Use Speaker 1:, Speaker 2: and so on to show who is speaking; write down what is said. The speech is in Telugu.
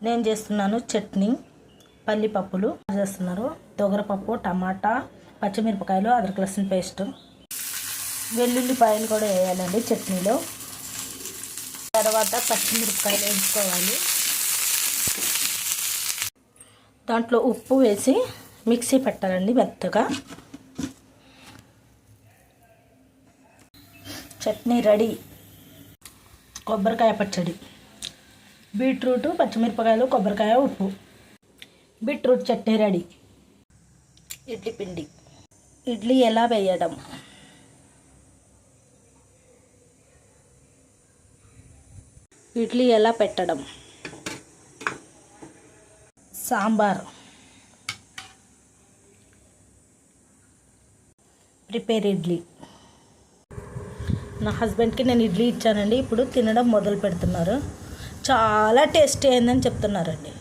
Speaker 1: నేను చేస్తున్నాను చట్నీ, పల్లిపప్పులు చేస్తున్నారు, తొగరపప్పు, టమాటా, పచ్చిమిరపకాయలు, అదరక లసన్ పేస్ట్, వెల్లుల్లిపాయలు కూడా వేయాలండి చట్నీలో. తర్వాత పచ్చిమిరపకాయలు వేసుకోవాలి. దాంట్లో ఉప్పు వేసి మిక్సీ పెట్టాలండి మెత్తగా. చట్నీ రెడీ. కొబ్బరికాయ పచ్చడి, బీట్రూట్, పచ్చిమిరపకాయలు, కొబ్బరికాయ, ఉప్పు. Beetroot chutney ready. ఇడ్లీ పిండి. ఇడ్లీ ఎలా వేయడం, ఇడ్లీ ఎలా పెట్టడం. సాంబార్. ప్రిపేర్ ఇడ్లీ. నా హస్బెండ్కి నేను ఇడ్లీ ఇచ్చానండి. ఇప్పుడు తినడం మొదలు పెడుతున్నారు. చాలా టేస్టీ అయిందని చెప్తున్నారండి.